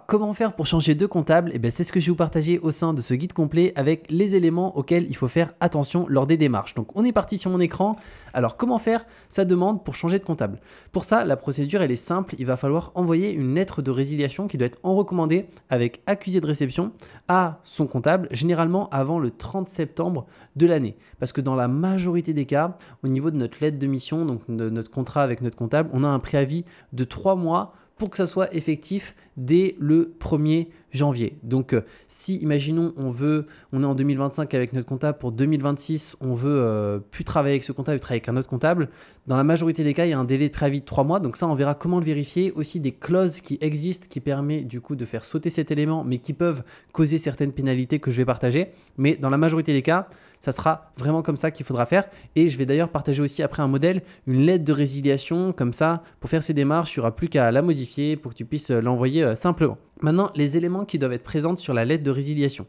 Alors, comment faire pour changer de comptable? Eh bien, c'est ce que je vais vous partager au sein de ce guide complet avec les éléments auxquels il faut faire attention lors des démarches. Donc, on est parti sur mon écran. Alors, comment faire sa demande pour changer de comptable? Pour ça, la procédure, elle est simple. Il va falloir envoyer une lettre de résiliation qui doit être en recommandé avec accusé de réception à son comptable, généralement avant le 30 septembre de l'année. Parce que dans la majorité des cas, au niveau de notre lettre de mission, donc de notre contrat avec notre comptable, on a un préavis de 3 mois pour que ça soit effectif dès le 1er janvier. Donc, si, imaginons, on est en 2025 avec notre comptable, pour 2026, on veut plus travailler avec ce comptable et travailler avec un autre comptable, dans la majorité des cas, il y a un délai de préavis de 3 mois. Donc ça, on verra comment le vérifier. Aussi des clauses qui existent qui permettent du coup de faire sauter cet élément, mais qui peuvent causer certaines pénalités que je vais partager. Mais dans la majorité des cas, ça sera vraiment comme ça qu'il faudra faire. Et je vais d'ailleurs partager aussi après un modèle, une lettre de résiliation. Comme ça, pour faire ces démarches, il n'y aura plus qu'à la modifier pour que tu puisses l'envoyer simplement. Maintenant, les éléments qui doivent être présents sur la lettre de résiliation.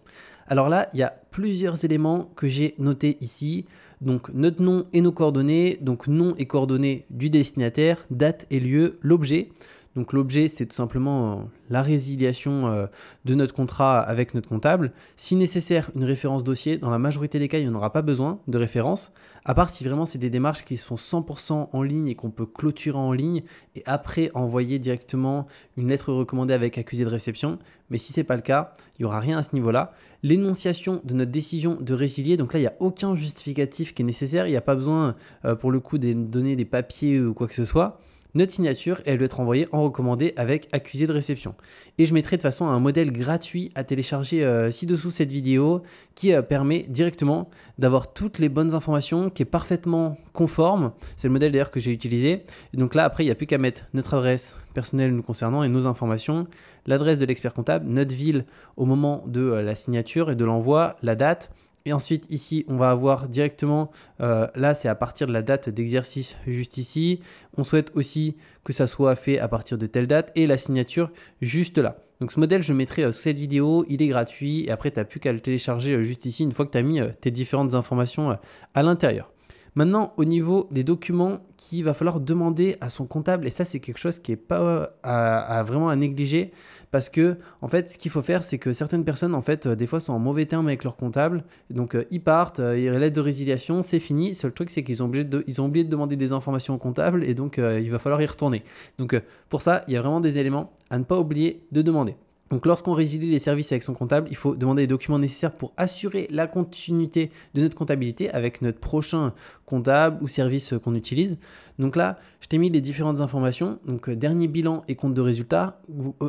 Alors là, il y a plusieurs éléments que j'ai notés ici. Donc notre nom et nos coordonnées, donc nom et coordonnées du destinataire, date et lieu, l'objet. Donc l'objet, c'est tout simplement la résiliation de notre contrat avec notre comptable. Si nécessaire, une référence dossier. Dans la majorité des cas, il n'y en aura pas besoin de référence, à part si vraiment c'est des démarches qui sont 100% en ligne et qu'on peut clôturer en ligne et après envoyer directement une lettre recommandée avec accusé de réception. Mais si ce n'est pas le cas, il n'y aura rien à ce niveau-là. L'énonciation de notre décision de résilier, donc là, il n'y a aucun justificatif qui est nécessaire. Il n'y a pas besoin, pour le coup, de donner des papiers ou quoi que ce soit. Notre signature, elle doit être envoyée en recommandé avec accusé de réception. Et je mettrai de toute façon un modèle gratuit à télécharger ci-dessous cette vidéo qui permet directement d'avoir toutes les bonnes informations, qui est parfaitement conforme. C'est le modèle d'ailleurs que j'ai utilisé. Et donc là, après, il n'y a plus qu'à mettre notre adresse personnelle nous concernant et nos informations, l'adresse de l'expert comptable, notre ville au moment de la signature et de l'envoi, la date. Et ensuite, ici, on va avoir directement, là, c'est à partir de la date d'exercice juste ici. On souhaite aussi que ça soit fait à partir de telle date et la signature juste là. Donc, ce modèle, je le mettrai sous cette vidéo. Il est gratuit et après, tu n'as plus qu'à le télécharger juste ici une fois que tu as mis tes différentes informations à l'intérieur. Maintenant, au niveau des documents qu'il va falloir demander à son comptable, et ça, c'est quelque chose qui n'est pas vraiment à négliger parce que, en fait, ce qu'il faut faire, c'est que certaines personnes, en fait, des fois, sont en mauvais termes avec leur comptable. Donc, ils partent, ils lettre de résiliation, c'est fini. Seul truc, c'est qu'ils ont oublié de demander des informations au comptable et donc, il va falloir y retourner. Donc, pour ça, il y a vraiment des éléments à ne pas oublier de demander. Donc lorsqu'on résilie les services avec son comptable, il faut demander les documents nécessaires pour assurer la continuité de notre comptabilité avec notre prochain comptable ou service qu'on utilise. Donc là, je t'ai mis les différentes informations. Donc dernier bilan et compte de résultats.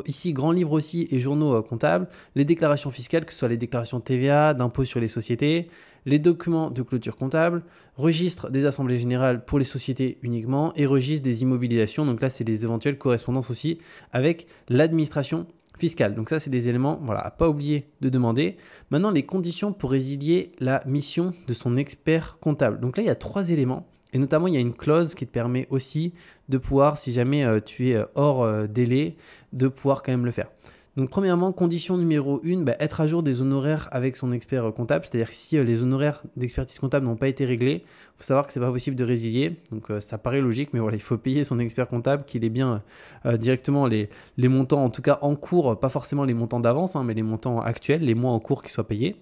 Ici, grand livre aussi et journaux comptables. Les déclarations fiscales, que ce soit les déclarations TVA, d'impôts sur les sociétés, les documents de clôture comptable, registre des assemblées générales pour les sociétés uniquement et registre des immobilisations. Donc là, c'est les éventuelles correspondances aussi avec l'administration fiscale. Donc ça, c'est des éléments à ne pas oublier de demander. Maintenant, les conditions pour résilier la mission de son expert comptable. Donc là, il y a 3 éléments. Et notamment, il y a une clause qui te permet aussi de pouvoir, si jamais tu es hors délai, de pouvoir quand même le faire. Donc premièrement, condition numéro 1, être à jour des honoraires avec son expert comptable. C'est-à-dire que si les honoraires d'expertise comptable n'ont pas été réglés, il faut savoir que ce n'est pas possible de résilier. Donc ça paraît logique, mais voilà, il faut payer son expert comptable, qu'il ait bien directement les montants, en tout cas en cours, pas forcément les montants d'avance, mais les montants actuels, les mois en cours qui soient payés.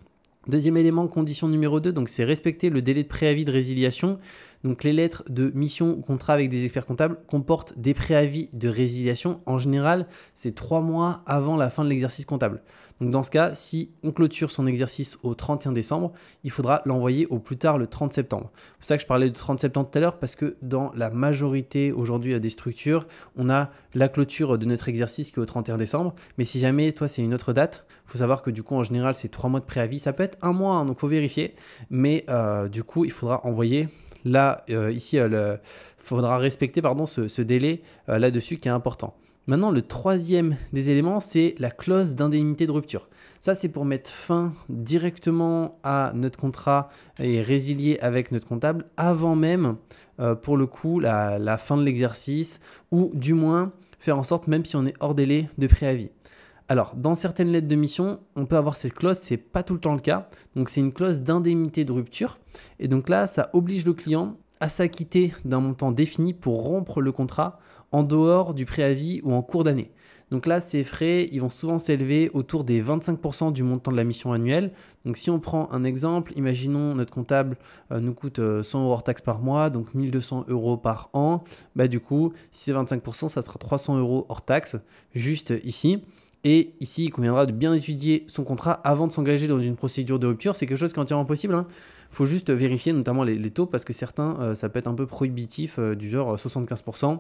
Deuxième élément, condition numéro 2, donc c'est respecter le délai de préavis de résiliation. Donc les lettres de mission ou contrat avec des experts comptables comportent des préavis de résiliation. En général, c'est 3 mois avant la fin de l'exercice comptable. Donc dans ce cas, si on clôture son exercice au 31 décembre, il faudra l'envoyer au plus tard le 30 septembre. C'est pour ça que je parlais du 30 septembre tout à l'heure, parce que dans la majorité aujourd'hui des structures, on a la clôture de notre exercice qui est au 31 décembre. Mais si jamais toi c'est une autre date, il faut savoir que du coup en général c'est 3 mois de préavis. Ça peut être 1 mois, donc il faut vérifier. Mais du coup, il faudra envoyer là, ici, il faudra respecter ce délai là-dessus qui est important. Maintenant, le troisième des éléments, c'est la clause d'indemnité de rupture. Ça, c'est pour mettre fin directement à notre contrat et résilier avec notre comptable avant même, pour le coup, la fin de l'exercice ou du moins faire en sorte, même si on est hors délai, de préavis. Alors, dans certaines lettres de mission, on peut avoir cette clause, ce n'est pas tout le temps le cas. Donc, c'est une clause d'indemnité de rupture. Et donc là, ça oblige le client à s'acquitter d'un montant défini pour rompre le contrat en dehors du préavis ou en cours d'année. Donc là, ces frais, ils vont souvent s'élever autour des 25% du montant de la mission annuelle. Donc si on prend un exemple, imaginons notre comptable nous coûte 100 euros hors taxe par mois, donc 1200 euros par an. Bah, du coup, si c'est 25%, ça sera 300 euros hors taxe, juste ici. Et ici, il conviendra de bien étudier son contrat avant de s'engager dans une procédure de rupture. C'est quelque chose qui est entièrement possible, hein. Il faut juste vérifier notamment les taux parce que certains, ça peut être un peu prohibitif, du genre 75%.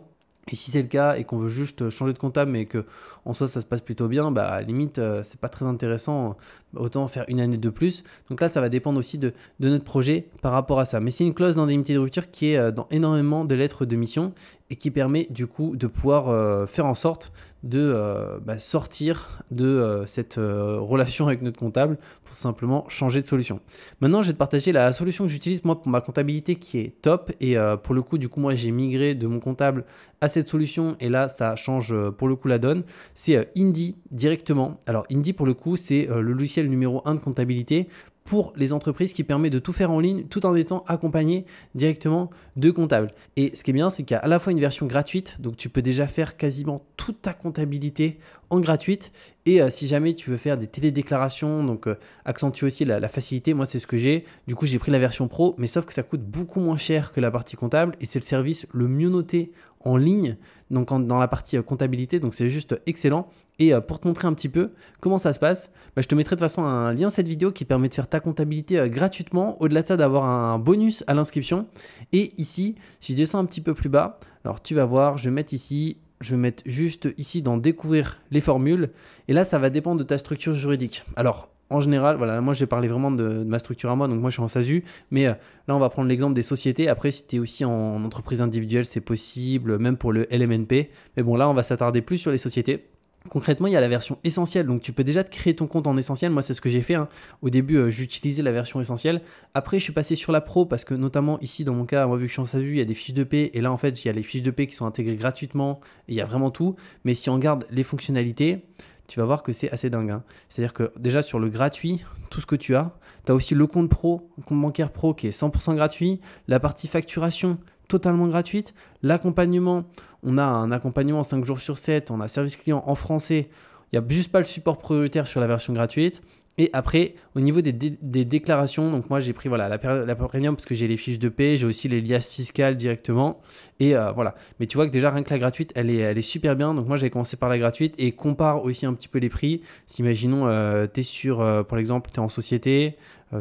Et si c'est le cas et qu'on veut juste changer de comptable mais que en soi ça se passe plutôt bien, bah à la limite c'est pas très intéressant, autant faire une année de plus. Donc là ça va dépendre aussi de notre projet par rapport à ça. Mais c'est une clause d'indemnité de rupture qui est dans énormément de lettres de mission et qui permet du coup de pouvoir faire en sorte de sortir de cette relation avec notre comptable pour simplement changer de solution. Maintenant, je vais te partager la solution que j'utilise moi pour ma comptabilité qui est top et pour le coup, du coup, moi j'ai migré de mon comptable à cette solution et là, ça change pour le coup la donne. C'est Indy directement. Alors Indy pour le coup, c'est le logiciel numéro 1 de comptabilité pour les entreprises qui permet de tout faire en ligne tout en étant accompagné directement de comptables. Et ce qui est bien, c'est qu'il y a à la fois une version gratuite, donc tu peux déjà faire quasiment toute ta comptabilité en gratuite. Et si jamais tu veux faire des télédéclarations, donc accentuer aussi la facilité, moi c'est ce que j'ai. Du coup, j'ai pris la version pro, mais sauf que ça coûte beaucoup moins cher que la partie comptable et c'est le service le mieux noté en ligne, donc dans la partie comptabilité, donc c'est juste excellent. Et pour te montrer un petit peu comment ça se passe, je te mettrai de toute façon un lien dans cette vidéo qui permet de faire ta comptabilité gratuitement, au-delà de ça d'avoir un bonus à l'inscription. Et ici, si je descends un petit peu plus bas, alors tu vas voir, je vais mettre ici, je vais mettre juste ici dans découvrir les formules, et là ça va dépendre de ta structure juridique. Alors en général, voilà, moi j'ai parlé vraiment de ma structure à moi, donc moi je suis en SASU, mais là on va prendre l'exemple des sociétés. Après, si tu es aussi en entreprise individuelle, c'est possible, même pour le LMNP. Mais bon, là on va s'attarder plus sur les sociétés. Concrètement, il y a la version essentielle, donc tu peux déjà te créer ton compte en essentiel. Moi, c'est ce que j'ai fait, hein. Au début, j'utilisais la version essentielle. Après, je suis passé sur la pro parce que notamment ici, dans mon cas, moi, vu que je suis en SASU, il y a des fiches de paie. Et là, en fait, il y a les fiches de paie qui sont intégrées gratuitement. Et il y a vraiment tout. Mais si on regarde les fonctionnalités, tu vas voir que c'est assez dingue, hein. C'est-à-dire que déjà sur le gratuit, tout ce que tu as aussi le compte pro, le compte bancaire pro qui est 100% gratuit, la partie facturation totalement gratuite, l'accompagnement, on a un accompagnement 5 jours sur 7, on a service client en français, il n'y a juste pas le support prioritaire sur la version gratuite. Et après, au niveau des déclarations, donc moi j'ai pris voilà, la premium parce que j'ai les fiches de paie, j'ai aussi les liasses fiscales directement. Et voilà. Mais tu vois que déjà rien que la gratuite, elle est super bien. Donc moi j'ai commencé par la gratuite et compare aussi un petit peu les prix. Si imaginons, tu es sur, pour l'exemple, tu es en société,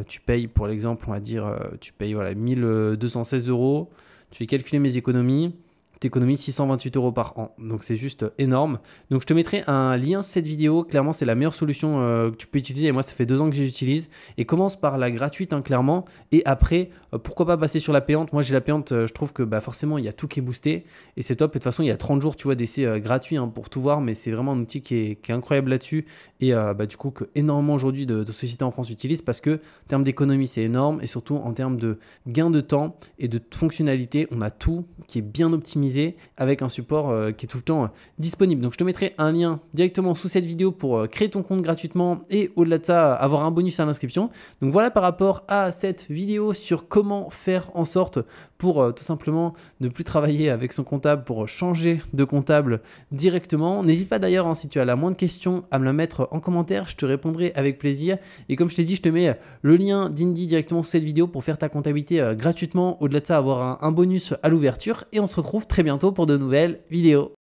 tu payes pour l'exemple, on va dire, tu payes voilà, 1216 euros. Tu fais calculer mes économies. Tu économises 628 euros par an. Donc c'est juste énorme. Donc je te mettrai un lien sur cette vidéo. Clairement, c'est la meilleure solution que tu peux utiliser. Et moi, ça fait 2 ans que j'utilise. Et commence par la gratuite, hein, clairement. Et après, pourquoi pas passer sur la payante. Moi, j'ai la payante. Je trouve que forcément, il y a tout qui est boosté. Et c'est top. Et de toute façon, il y a 30 jours, tu vois, d'essai gratuit, hein, pour tout voir. Mais c'est vraiment un outil qui est incroyable là-dessus. Et du coup, que énormément aujourd'hui de sociétés en France utilisent parce que en termes d'économie, c'est énorme. Et surtout, en termes de gain de temps et de fonctionnalité, on a tout qui est bien optimisé avec un support qui est tout le temps disponible. Donc je te mettrai un lien directement sous cette vidéo pour créer ton compte gratuitement et au-delà de ça avoir un bonus à l'inscription. Donc voilà par rapport à cette vidéo sur comment faire en sorte pour tout simplement ne plus travailler avec son comptable, pour changer de comptable directement. N'hésite pas d'ailleurs, hein, si tu as la moindre question, à me la mettre en commentaire, je te répondrai avec plaisir. Et comme je t'ai dit, je te mets le lien d'Indy directement sous cette vidéo pour faire ta comptabilité gratuitement. Au-delà de ça, avoir un bonus à l'ouverture. Et on se retrouve très bientôt pour de nouvelles vidéos.